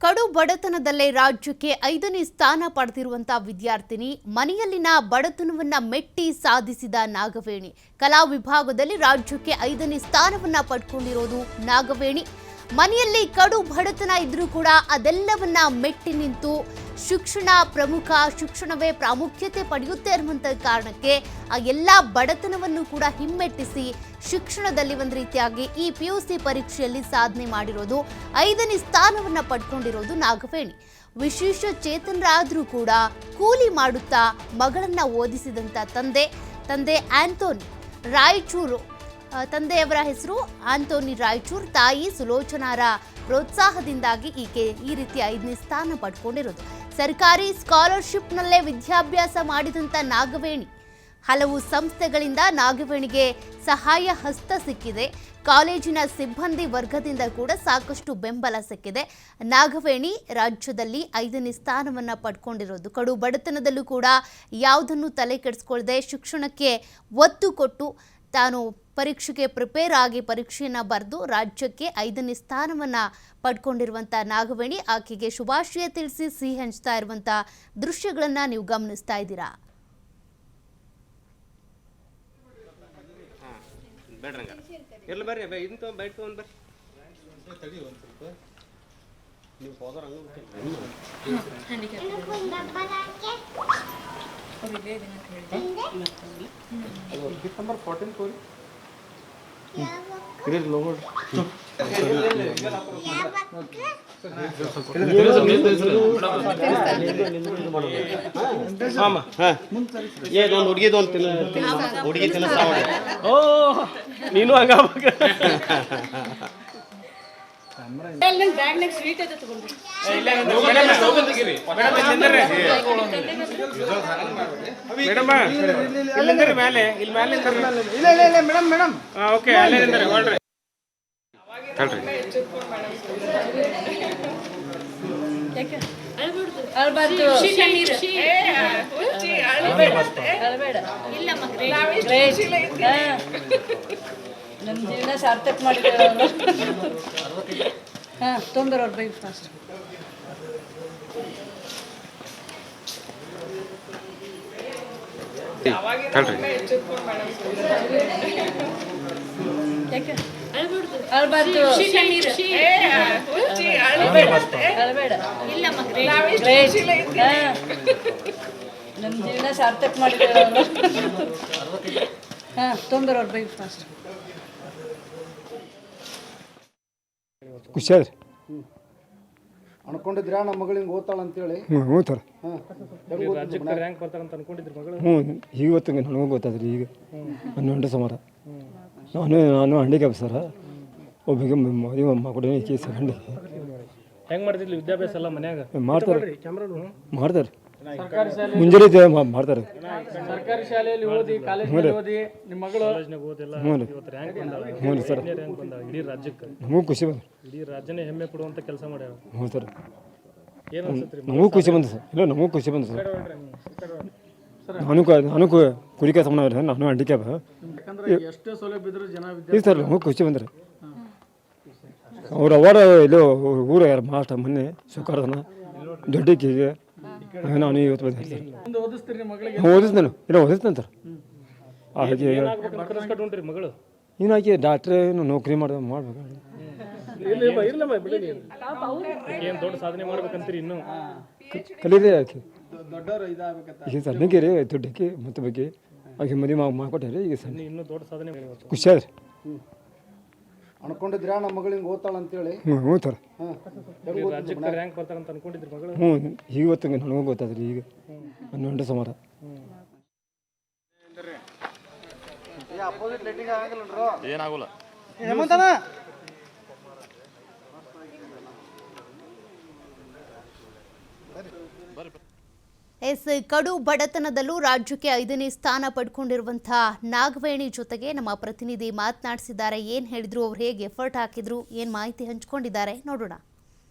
ಕಡು ಬಡತನದಲ್ಲೇ ರಾಜ್ಯಕ್ಕೆ 5ನೇ ಸ್ಥಾನ ಪಡೆದಿರುವಂತಹ ವಿದ್ಯಾರ್ಥಿನಿ, ಮನೆಯಲ್ಲಿನ ಬಡತನವನ್ನ ಮೆಟ್ಟಿ ಸಾಧಿಸಿದ ನಾಗವೇಣಿ. ಕಲಾ ವಿಭಾಗದಲ್ಲಿ ರಾಜ್ಯಕ್ಕೆ 5ನೇ ಸ್ಥಾನವನ್ನ ಪಡ್ಕೊಂಡಿರೋದು ನಾಗವೇಣಿ. ಮನೆಯಲ್ಲಿ ಕಡು ಬಡತನ ಇದ್ರೂ ಕೂಡ ಅದೆಲ್ಲವನ್ನ ಮೆಟ್ಟಿ ನಿಂತು ಶಿಕ್ಷಣವೇ ಪ್ರಾಮುಖ್ಯತೆ ಪಡೆಯುತ್ತೆ ಅನ್ನುವಂಥ ಕಾರಣಕ್ಕೆ ಆ ಎಲ್ಲ ಬಡತನವನ್ನು ಕೂಡ ಹಿಮ್ಮೆಟ್ಟಿಸಿ ಶಿಕ್ಷಣದಲ್ಲಿ ಒಂದು ರೀತಿಯಾಗಿ ಈ PUC ಪರೀಕ್ಷೆಯಲ್ಲಿ ಸಾಧನೆ ಮಾಡಿರೋದು, 5ನೇ ಸ್ಥಾನವನ್ನ ಪಡ್ಕೊಂಡಿರೋದು ನಾಗವೇಣಿ. ವಿಶೇಷ ಚೇತನರಾದರೂ ಕೂಡ ಕೂಲಿ ಮಾಡುತ್ತಾ ಮಗಳನ್ನ ಓದಿಸಿದಂಥ ತಂದೆ ಆಂಟೋನಿ ರಾಯಚೂರು. ತಂದೆಯವರ ಹೆಸರು ಆಂಟೋನಿ ರಾಯಚೂರು, ತಾಯಿ ಸುಲೋಚನಾರ ಪ್ರೋತ್ಸಾಹದಿಂದಾಗಿ ಈಕೆ ಈ ರೀತಿ 5ನೇ ಸ್ಥಾನ ಪಡ್ಕೊಂಡಿರೋದು. ಸರ್ಕಾರಿ ಸ್ಕಾಲರ್ಶಿಪ್ನಲ್ಲೇ ವಿದ್ಯಾಭ್ಯಾಸ ಮಾಡಿದಂಥ ನಾಗವೇಣಿ, ಹಲವು ಸಂಸ್ಥೆಗಳಿಂದ ನಾಗವೇಣಿಗೆ ಸಹಾಯ ಹಸ್ತ ಸಿಕ್ಕಿದೆ. ಕಾಲೇಜಿನ ಸಿಬ್ಬಂದಿ ವರ್ಗದಿಂದ ಕೂಡ ಸಾಕಷ್ಟು ಬೆಂಬಲ ಸಿಕ್ಕಿದೆ. ನಾಗವೇಣಿ ರಾಜ್ಯದಲ್ಲಿ 5ನೇ ಸ್ಥಾನವನ್ನು ಪಡ್ಕೊಂಡಿರೋದು. ಕಡು ಬಡತನದಲ್ಲೂ ಕೂಡ ಯಾವುದನ್ನು ತಲೆ ಕೆಡಿಸ್ಕೊಳ್ಳದೆ ಶಿಕ್ಷಣಕ್ಕೆ ಒತ್ತು ಕೊಟ್ಟು ತಾನು ಪರೀಕ್ಷೆಗೆ ಪ್ರಿಪೇರ್ ಆಗಿ ಪರೀಕ್ಷೆಯನ್ನು ಬರೆದು ರಾಜ್ಯಕ್ಕೆ 5ನೇ ಸ್ಥಾನವನ್ನು ಪಡ್ಕೊಂಡಿರುವಂಥ ನಾಗವೇಣಿ ಆಕೆಗೆ ಶುಭಾಶಯ ತಿಳಿಸಿ ಸಿಹಿ ಹಂಚ್ತಾ ಇರುವಂಥ ದೃಶ್ಯಗಳನ್ನು ನೀವು ಗಮನಿಸ್ತಾ ಇದ್ದೀರಾ. ಹುಡುಗಿ ನೀನು ಹಂಗ ನಮ್ಮ ಜೀವನ ಸಾರ್ಥಕ ಮಾಡಿದ್ದೇವೆ. ತೊಂದರೆ ಅವ್ರ ಬೈ ಫಾಸ್ಟ್ ನಮ್ಮ ಜೀವನ ಸಾರ್ಥಕ ಮಾಡಿದ್ದೇವೆ. ತೊಂದರೆ ಅವ್ರ ಬೈ ಫಾಸ್ಟ್ ಖುಷಿ ಆದ್ರಿ. ಅನ್ಕೊಂಡಿದ್ರಾ ನಮ್ಮ ಮಗಳಿಗೆ ಓದ್ತಾಳ ಅಂತೇಳಿ? ಓದ್ತಾರ. ಈಗ ಗೊತ್ತ ನನಗೂ ಗೊತ್ತಾದ್ರಿ. ಈಗ 12 ಸುಮಾರ ನಾನು ಹ್ಯಾಂಡಿಕ್ಯಾಪ್ ಸರ. ಒಬ್ಬಿಗೆ ಮದುವೆ ಮಕ್ಕಳು ಕೇಸ್ ಹಂಡಿ ಹೆಂಗೆ ಮಾಡ್ತಿದ್ಲಿ ವಿದ್ಯಾಭ್ಯಾಸ ಎಲ್ಲ ಮನ್ಯಾಗ ಮಾಡ್ತಾರೆ ಮುಂಜಾನೆ ಮಾಡ್ತಾರೆ. ಸರ್ಕಾರಿ ಶಾಲೆಯಲ್ಲಿ ಓದಿ ಕಾಲೇಜ್ ಓದಿ ನಿಮ್ಮ ಮಗಳು ಹ್ಞೂ ಸರ್, ಇಡೀ ರಾಜ್ಯಕ್ಕೆ ನಮಗೂ ಖುಷಿ ಬಂದು, ಇಡೀ ರಾಜ್ಯನೇ ಹೆಮ್ಮೆ ಪಡುವಂತ ಕೆಲಸ ಮಾಡ್ಯಾರ. ಹ್ಞೂ ಸರ್, ಏನು ಅನ್ಸುತ್ತೆ? ನಮಗೂ ಖುಷಿ ಬಂದು ಸರ್. ಇಲ್ಲ ನಮಗೂ ಖುಷಿ ಬಂದು ಸರ್. ನಾನು ಕುರಿ ಕೆಲಸ ಮಾಡೋರು, ನಾನು ಹ್ಯಾಂಡಿಕ್ಯಾಪ್. ಎಷ್ಟೇ ಸೌಲಭ್ಯ ಇದ್ರು ಜನ ಇಲ್ಲ ಸರ್, ನಮಗೂ ಖುಷಿ ಬಂದ್ರೆ. ಅವ್ರು ಅವರ ಇದು ಊರು ಯಾರು ಮಾಸ್ಟರ್ ಮೊನ್ನೆ ಸುಖಾರ್ದನ ದೊಡ್ಡಕ್ಕಿಗೆ ನಾನು ಇವತ್ತು ಬಂದಿದ್ದೆ ಸರ್. ಓದಿಸ್ತಾನು ಇಲ್ಲ ಓದಿಸ್ತಾನೆ ಸರ್. ಹಾಗೆ ಮಗಳು ಇನ್ನು ಆಕೆ ಡಾಕ್ಟ್ರೇ ನೌಕರಿ ಮಾಡ್ಬೇಕು. ಏನು ದೊಡ್ಡ ಸಾಧನೆ ಮಾಡ್ಬೇಕಂತೀರಿ? ಇನ್ನು ಕಲೀರಿ ಆಕೆ ಈಗ ಸಣ್ಣಕ್ಕೆ ರೀ, ದೊಡ್ಡಕ್ಕೆ ಮತ್ತೆ ಬಗ್ಗೆ ಆಕೆ ಮದುವೆ ಮಾಡ್ಕೊಟ್ಟಾರೆ. ಈಗ ಸಣ್ಣ ಇನ್ನೂ ದೊಡ್ಡ ಸಾಧನೆ ಖುಷಿ ಆದ್ರಿ. ಅನ್ಕೊಂಡಿದ್ರಾ ನಮ್ಮ ಮಗಳಿಗೆ ಓದ್ತಾಳ ಅಂತೇಳಿ? ಹ್ಞೂ ಸರ್, ರಾಜ್ಯಕ್ಕೆ ರ್ಯಾಂಕ್ ಬರ್ತಾರಂತ ಅನ್ಕೊಂಡಿದ್ರಿ ಮಗಳು? ಹ್ಞೂ ಈಗ ಗೊತ್ತ ನನಗೂ ಗೊತ್ತಾದ್ರಿ. ಈಗ 12 ಸುಮಾರ ಏನಾಗಲ್ಲ. ಕಡು ಬಡತನದಲ್ಲೂ ರಾಜ್ಯಕ್ಕೆ 5ನೇ ಸ್ಥಾನ ಪಡ್ಕೊಂಡಿರುವಂತಹ ನಾಗವೇಣಿ ಜೊತೆಗೆ ನಮ್ಮ ಪ್ರತಿನಿಧಿ ಮಾತನಾಡಿಸಿದ್ದಾರೆ. ಏನು ಹೇಳಿದ್ರು, ಅವ್ರು ಹೇಗೆ ಎಫರ್ಟ್ ಹಾಕಿದ್ರು, ಏನು ಮಾಹಿತಿ ಹಂಚ್ಕೊಂಡಿದ್ದಾರೆ ನೋಡೋಣ.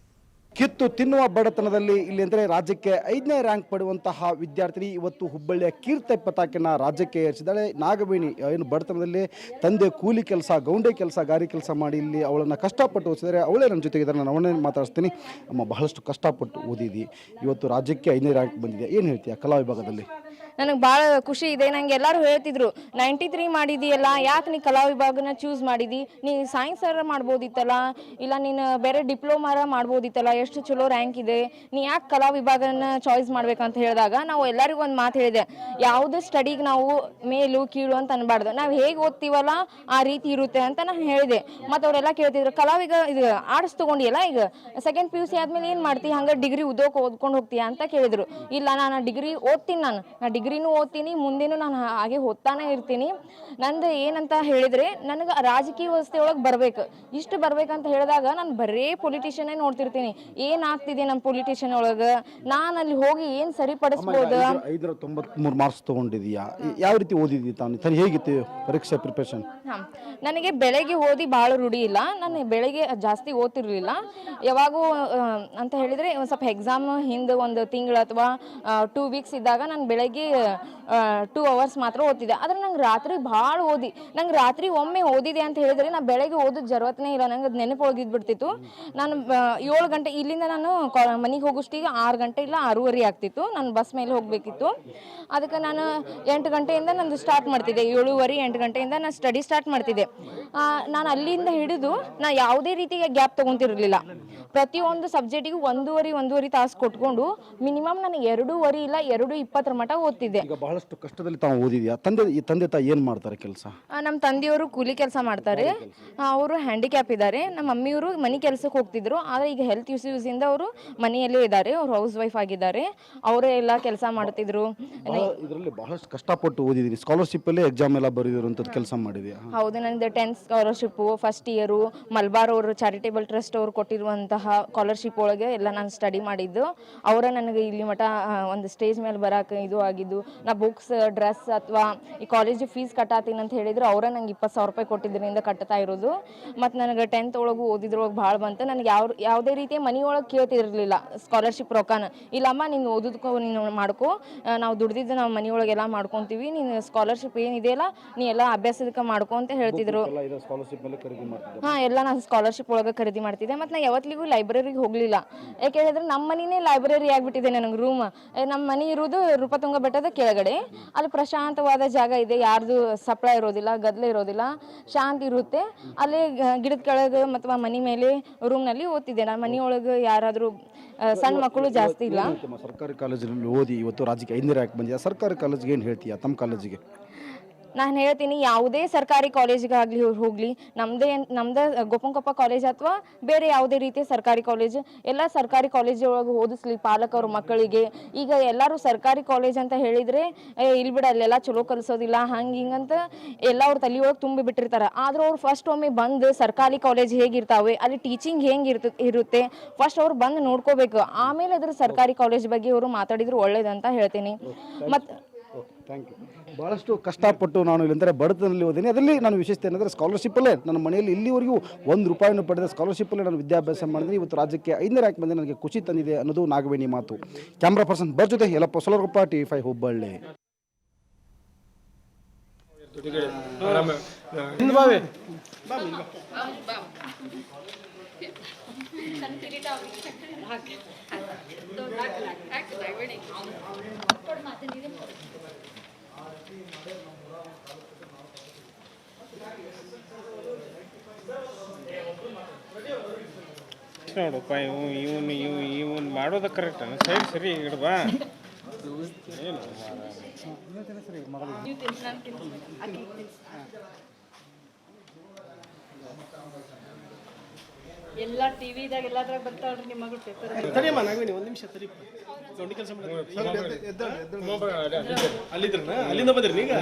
ಕಿತ್ತು ತಿನ್ನುವ ಬಡತನದಲ್ಲಿ ಇಲ್ಲಿ ಅಂದರೆ ರಾಜ್ಯಕ್ಕೆ 5ನೇ ರ್ಯಾಂಕ್ ಪಡೆಯುವಂತಹ ವಿದ್ಯಾರ್ಥಿನಿ ಇವತ್ತು ಹುಬ್ಬಳ್ಳಿಯ ಕೀರ್ತಿ ಪತಾಕೆನ ರಾಜ್ಯಕ್ಕೆ ಏರಿಸಿದ್ದಾಳೆ. ನಾಗವೇಣಿ ಏನು ಬಡತನದಲ್ಲಿ ತಂದೆ ಕೂಲಿ ಕೆಲಸ, ಗೌಂಡೆ ಕೆಲಸ, ಗಾರಿ ಕೆಲಸ ಮಾಡಿ ಇಲ್ಲಿ ಅವಳನ್ನು ಕಷ್ಟಪಟ್ಟು ಓದಿಸಿದರೆ ಅವಳೇ ನನ್ನ ಜೊತೆಗಿದ್ದಾರೆ. ನಾನು ಅವಳನ್ನೇ ಮಾತಾಡಿಸ್ತೀನಿ. ಅಮ್ಮ, ಬಹಳಷ್ಟು ಕಷ್ಟಪಟ್ಟು ಓದಿದಿ, ಇವತ್ತು ರಾಜ್ಯಕ್ಕೆ 5ನೇ ರ್ಯಾಂಕ್ ಬಂದಿದೆ, ಏನು ಹೇಳ್ತೀಯ ಕಲಾ ವಿಭಾಗದಲ್ಲಿ? ನನಗೆ ಭಾಳ ಖುಷಿ ಇದೆ. ನಂಗೆ ಎಲ್ಲರೂ ಹೇಳ್ತಿದ್ರು 93 ಮಾಡಿದೀಯಲ್ಲ, ಯಾಕೆ ನೀ ಕಲಾ ವಿಭಾಗನ ಚೂಸ್ ಮಾಡಿದಿ, ನೀ ಸೈನ್ಸರ ಮಾಡ್ಬೋದಿತ್ತಲ್ಲ, ಇಲ್ಲ ನೀನು ಬೇರೆ ಡಿಪ್ಲೊಮಾರ ಮಾಡ್ಬೋದಿತ್ತಲ್ಲ, ಎಷ್ಟು ಚಲೋ ರ್ಯಾಂಕ್ ಇದೆ, ನೀ ಯಾಕೆ ಕಲಾ ವಿಭಾಗನ ಚಾಯ್ಸ್ ಮಾಡ್ಬೇಕಂತ ಹೇಳಿದಾಗ ನಾವು ಎಲ್ಲರಿಗೂ ಒಂದು ಮಾತು ಹೇಳಿದೆ, ಯಾವುದೇ ಸ್ಟಡಿಗೆ ನಾವು ಮೇಲು ಕೀಳು ಅಂತ ಅನ್ಬಾರ್ದು, ನಾವು ಹೇಗೆ ಓದ್ತೀವಲ್ಲ ಆ ರೀತಿ ಇರುತ್ತೆ ಅಂತ ನಾನು ಹೇಳಿದೆ. ಮತ್ತು ಅವರೆಲ್ಲ ಕೇಳ್ತಿದ್ರು, ಇದು ಆರ್ಟ್ಸ್ ತೊಗೊಂಡಿಯಲ್ಲ, ಈಗ ಸೆಕೆಂಡ್ PUC ಆದಮೇಲೆ ಏನು ಮಾಡ್ತೀವಿ, ಹಂಗೆ ಡಿಗ್ರಿ ಓದ್ಕೊಂಡು ಹೋಗ್ತೀಯಾ ಅಂತ ಕೇಳಿದ್ರು. ಇಲ್ಲ, ನಾನು ಡಿಗ್ರಿ ಓದ್ತೀನಿ, ನಾನು ಡಿಗ್ರಿನೂ ಓದ್ತೀನಿ, ಮುಂದೇನು ನಾನು ಹಾಗೆ ಓದ್ತಾನೆ ಇರ್ತೀನಿ. ನಂದು ಏನಂತ ಹೇಳಿದರೆ, ನನಗೆ ರಾಜಕೀಯ ವ್ಯವಸ್ಥೆ ಒಳಗೆ ಬರಬೇಕು, ಇಷ್ಟು ಬರ್ಬೇಕಂತ ಹೇಳಿದಾಗ ನಾನು ಬರೀ ಪೊಲಿಟಿಷಿಯನ್ನೇ ನೋಡ್ತಿರ್ತೀನಿ, ಏನಾಗ್ತಿದೆ ನಮ್ಮ ಪೊಲಿಟಿಷಿಯನ್ ಒಳಗೆ, ನಾನು ಅಲ್ಲಿ ಹೋಗಿ ಏನು ಸರಿಪಡಿಸ್ಬೋದು. 593 ಮಾರ್ಕ್ಸ್ ತೊಗೊಂಡಿದೀಯಾ, ಯಾವ ರೀತಿ ಓದಿದ್ದೀವಿ ತಾನು, ಹೇಗಿತ್ತು ಪರೀಕ್ಷೆ ಪ್ರಿಪ್ರೇಷನ್? ಹಾಂ, ನನಗೆ ಬೆಳಗ್ಗೆ ಓದಿ ಭಾಳ ರೂಢಿ ಇಲ್ಲ, ನಾನು ಬೆಳಗ್ಗೆ ಜಾಸ್ತಿ ಓದ್ತಿರ್ಲಿಲ್ಲ. ಯಾವಾಗೂ ಅಂತ ಹೇಳಿದರೆ ಒಂದು ಸ್ವಲ್ಪ ಎಕ್ಸಾಮ್ ಹಿಂದೆ ಒಂದು ತಿಂಗಳು ಅಥವಾ 2 ವೀಕ್ಸ್ ಇದ್ದಾಗ ನಾನು ಬೆಳಗ್ಗೆ 2 ಅವರ್ಸ್ ಮಾತ್ರ ಓದ್ತಿದ್ದೆ. ಆದರೆ ನಂಗೆ ರಾತ್ರಿ ಭಾಳ ನಂಗೆ ರಾತ್ರಿ ಒಮ್ಮೆ ಓದಿದೆ ಅಂತ ಹೇಳಿದರೆ ನಾನು ಬೆಳಗ್ಗೆ ಓದೋದು ಜರವತ್ತನೇ ಇಲ್ಲ, ನಂಗೆ ಅದು ನೆನಪೊಳಗಿದ್ಬಿಡ್ತಿತ್ತು. ನಾನು 7 ಗಂಟೆ ಇಲ್ಲಿಂದ ನಾನು ಮನೆಗೆ ಹೋಗೋಷ್ಟಿಗೆ 6 ಗಂಟೆ ಇಲ್ಲ 6:30 ಆಗ್ತಿತ್ತು, ನಾನು ಬಸ್ ಮೇಲೆ ಹೋಗಬೇಕಿತ್ತು. ಅದಕ್ಕೆ ನಾನು 8 ಗಂಟೆಯಿಂದ ನಂದು ಸ್ಟಾರ್ಟ್ ಮಾಡ್ತಿದ್ದೆ, 7:30 8 ಗಂಟೆಯಿಂದ ನಾನು ಸ್ಟಡಿ ಸ್ಟಾರ್ಟ್ ಮಾಡ್ತಿದ್ದೆ. ನಾನು ಅಲ್ಲಿಂದ ಹಿಡಿದು ನಾನು ಯಾವುದೇ ರೀತಿಯ ಗ್ಯಾಪ್ ತೊಗೊತಿರಲಿಲ್ಲ. ಪ್ರತಿಯೊಂದು ಸಬ್ಜೆಕ್ಟಿಗೂ 1.5 ತಾಸು ಕೊಟ್ಕೊಂಡು ಮಿನಿಮಮ್ ನಾನು 2:30 ಇಲ್ಲ 2:20 ಮಟ್ಟ ಓದ್ತಿದ್ದೆ. ಈಗ ಬಹಳಷ್ಟು ಕಷ್ಟದಲ್ಲಿ ತಾವು ಓದಿದ್ಯಾ? ತಂದೆ ತಾಯಿ ಏನು ಮಾಡ್ತಾರೆ ಕೆಲಸ? ನಮ್ಮ ತಂದೆಯವರು ಕೂಲಿ ಕೆಲಸ ಮಾಡ್ತಾರೆ, ಅವರು ಹ್ಯಾಂಡಿಕ್ಯಾಪ್ ಇದ್ದಾರೆ. ನಮ್ಮ ಮಮ್ಮಿಯವರು ಮನೆ ಕೆಲಸಕ್ಕೆ ಹೋಗ್ತಿದ್ರು, ಆದರೆ ಈಗ ಹೆಲ್ತ್ ಇಶ್ಯೂಸಿಂದ ಅವರು ಮನೆಯಲ್ಲೇ ಇದ್ದಾರೆ, ಅವ್ರು ಹೌಸ್ ವೈಫ್ ಆಗಿದ್ದಾರೆ, ಅವರೇ ಎಲ್ಲ ಕೆಲಸ ಮಾಡ್ತಿದ್ರು. ಇದರಲ್ಲಿ ಬಹಳಷ್ಟು ಕಷ್ಟಪಟ್ಟು ಓದಿದ್ದೀನಿ, ಸ್ಕಾಲರ್ಶಿಪ್ಪಲ್ಲೇ ಎಕ್ಸಾಮ್ ಎಲ್ಲ ಬರೆದಿರುವಂಥದ್ದು ಕೆಲಸ ಮಾಡಿದೆಯಾ? ಹೌದು, ನನಗೆ 10th scholarship, first year Malabar ಅವರು ಚಾರಿಟೇಬಲ್ ಟ್ರಸ್ಟ್ ಅವರು ಕೊಟ್ಟಿರುವಂತಹ ಸ್ಕಾಲರ್ಶಿಪ್ ಒಳಗೆ ಎಲ್ಲ ನಾನು ಸ್ಟಡಿ ಮಾಡಿದ್ದು. ಅವರ ನನಗೆ ಇಲ್ಲಿ ಮಠ ಒಂದು ಸ್ಟೇಜ್ ಮೇಲೆ ಬರೋಕೆ ಇದು ಆಗಿದ್ದು. ನಾ ಬುಕ್ಸ್, ಡ್ರೆಸ್ ಅಥವಾ ಈ ಕಾಲೇಜ್ ಫೀಸ್ ಕಟ್ಟಾತೀನಿ ಅಂತ ಹೇಳಿದ್ರು, ಅವರೇ ನಂಗೆ 20,000 ರೂಪಾಯಿ ಕೊಟ್ಟಿದ್ದರಿಂದ ಕಟ್ತಾ ಇರೋದು. ಮತ್ತು ನನಗೆ 10th ಒಳಗೂ ಓದಿದ್ರೊಳಗೆ ಭಾಳ ಬಂತು. ನನಗೆ ಯಾವುದೇ ರೀತಿಯ ಮನೆಯೊಳಗೆ ಕೇಳ್ತಿರಲಿಲ್ಲ ಸ್ಕಾಲರ್ಶಿಪ್ ರೊಕ್ಕನ. ಇಲ್ಲಮ್ಮ ನೀನು ಓದೋದಕ್ಕೂ ನೀನು ಮಾಡ್ಕೋ, ನಾವು ದುಡ್ದಿದ್ದು ನಾವು ಮನೆಯೊಳಗೆಲ್ಲ ಮಾಡ್ಕೊತೀವಿ, ನೀನು ಸ್ಕಾಲರ್ಶಿಪ್ ಏನಿದೆಯಲ್ಲ ನೀ ಎಲ್ಲ ಅಭ್ಯಾಸದಕ್ಕೆ ಮಾಡ್ಕೊ ಅಂತ ಹೇಳ್ತಿದ್ರು. ಹಾಂ, ಎಲ್ಲ ನಾನು ಸ್ಕಾಲರ್ಶಿಪ್ ಒಳಗೆ ಖರೀದಿ ಮಾಡ್ತಿದ್ದೆ. ಮತ್ತು ನಾನು ಯಾವತ್ತಿಗೂ ಲೈಬ್ರರಿಗೆ ಹೋಗಲಿಲ್ಲ, ಯಾಕೆ ಹೇಳಿದ್ರೆ ನಮ್ಮ ಮನೆಯೇ ಲೈಬ್ರರಿ ಆಗಿಬಿಟ್ಟಿದೆ. ನನಗೆ ರೂಮ್, ನಮ್ಮ ಮನೆ ಇರೋದು ರೂಪತುಂಗ ಬೆಟ್ಟದ ಕೆಳಗಡೆ, ಅಲ್ಲಿ ಪ್ರಶಾಂತವಾದ ಜಾಗ ಇದೆ, ಯಾರ್ದು ಸಪ್ಪಳ ಇರೋದಿಲ್ಲ, ಗದ್ದಲ ಇರೋದಿಲ್ಲ, ಶಾಂತಿ ಇರುತ್ತೆ. ಅಲ್ಲಿ ಗಿಡದ ಕೆಳಗೆ ಅಥವಾ ಮನೆ ಮೇಲೆ ರೂಮ್ನಲ್ಲಿ ಓದ್ತಿದ್ದೆ. ನಾನು ಮನೆಯೊಳಗೆ ಯಾರಾದರೂ ಸಣ್ಣ ಮಕ್ಕಳು ಜಾಸ್ತಿ ಇಲ್ಲ. ಸರ್ಕಾರಿ ಕಾಲೇಜಲ್ಲಿ ಓದಿ ಇವತ್ತು ರಾಜ್ಯಕ್ಕೆ 5ನೇ ರ್ಯಾಂಕ್ ಬಂದಿದೆ, ಸರ್ಕಾರಿ ಕಾಲೇಜಿಗೆ ಏನು ಹೇಳ್ತೀಯಾ? ತಮ್ಮ ಕಾಲೇಜಿಗೆ ನಾನು ಹೇಳ್ತೀನಿ, ಯಾವುದೇ ಸರ್ಕಾರಿ ಕಾಲೇಜಿಗಾಗಲಿ ಹೋಗಲಿ, ನಮ್ಮದೇ ಗೋಪಂಕೊಪ್ಪ ಕಾಲೇಜ್ ಅಥವಾ ಬೇರೆ ಯಾವುದೇ ರೀತಿಯ ಸರ್ಕಾರಿ ಕಾಲೇಜ್, ಎಲ್ಲ ಸರ್ಕಾರಿ ಕಾಲೇಜೊಳಗೆ ಓದಿಸ್ಲಿ ಪಾಲಕರು ಮಕ್ಕಳಿಗೆ. ಈಗ ಎಲ್ಲರೂ ಸರ್ಕಾರಿ ಕಾಲೇಜ್ ಅಂತ ಹೇಳಿದರೆ ಇಲ್ಲಿ ಬಿಡ ಅಲ್ಲೆಲ್ಲ ಚಲೋ ಕಲಿಸೋದಿಲ್ಲ ಹಂಗೆ ಹಿಂಗಂತ ಎಲ್ಲ ಅವ್ರ ತಲೆಯೊಳಗೆ ತುಂಬಿ ಬಿಟ್ಟಿರ್ತಾರೆ. ಆದರೂ ಅವ್ರು ಫಸ್ಟ್ ಒಮ್ಮೆ ಬಂದು ಸರ್ಕಾರಿ ಕಾಲೇಜ್ ಹೇಗಿರ್ತಾವೆ, ಅಲ್ಲಿ ಟೀಚಿಂಗ್ ಹೆಂಗೆ ಇರುತ್ತೆ ಫಸ್ಟ್ ಅವ್ರು ಬಂದು ನೋಡ್ಕೋಬೇಕು, ಆಮೇಲೆ ಅದ್ರ ಸರ್ಕಾರಿ ಕಾಲೇಜ್ ಬಗ್ಗೆ ಅವರು ಮಾತಾಡಿದ್ರು ಒಳ್ಳೇದಂತ ಹೇಳ್ತೀನಿ. ಮತ್ತು ಥ್ಯಾಂಕ್ ಯು. ಭಾಳಷ್ಟು ಕಷ್ಟಪಟ್ಟು ನಾನು ಇಲ್ಲಂದರೆ ಬಡತನದಲ್ಲಿ ಓದಿನಿ. ಅದರಲ್ಲಿ ನಾನು ವಿಶೇಷತೆ ಏನಂದರೆ ಸ್ಕಾಲರ್ಶಿಪ್ಪಲ್ಲೇ ನನ್ನ ಮನೆಯಲ್ಲಿ ಇಲ್ಲಿವರೆಗೂ ₹1 ಪಡೆದ ಸ್ಕಾಲರ್ಶಿಪ್ಪಲ್ಲೇ ನಾನು ವಿದ್ಯಾಭ್ಯಾಸ ಮಾಡಿದ್ದೀನಿ. ಇವತ್ತು ರಾಜ್ಯಕ್ಕೆ 5ನೇ ರ್ಯಾಂಕ್ ಬಂದು ನನಗೆ ಖುಷಿ ತಂದಿದೆ ಅನ್ನೋದು ನಾಗವೇಣಿ ಮಾತು. ಕ್ಯಾಮ್ರಾ ಪರ್ಸನ್ ಬರ್ ಜೊತೆ ಯಲ್ಲಪ್ಪ ಸೊಲರ್ಗೊಪ್ಪ, TV5 ಹುಬ್ಬಳ್ಳಿ. ನೋಡಪ್ಪ, ಇವನು ಮಾಡೋದು ಕರೆಕ್ಟ್ ಸರಿ ಇಡ್ಬಾ. ಎಲ್ಲ ಟಿವಿದಾಗ ಎಲ್ಲದ್ರಾಗ ಬರ್ತಾವ್ರಿ ನಿಮ್ಮ ಮಗಳು ಪೇಪರ್. ತಡಿಯಮ್ಮ ನಾಗವೇಣಿ, ಒಂದು ನಿಮಿಷ ತಡಿ. ದೊಡ್ಡ ಕೆಲಸ ಮಾಡಿ ಅಲ್ಲಿಂದ ಬಂದ್ರಿ ಈಗ.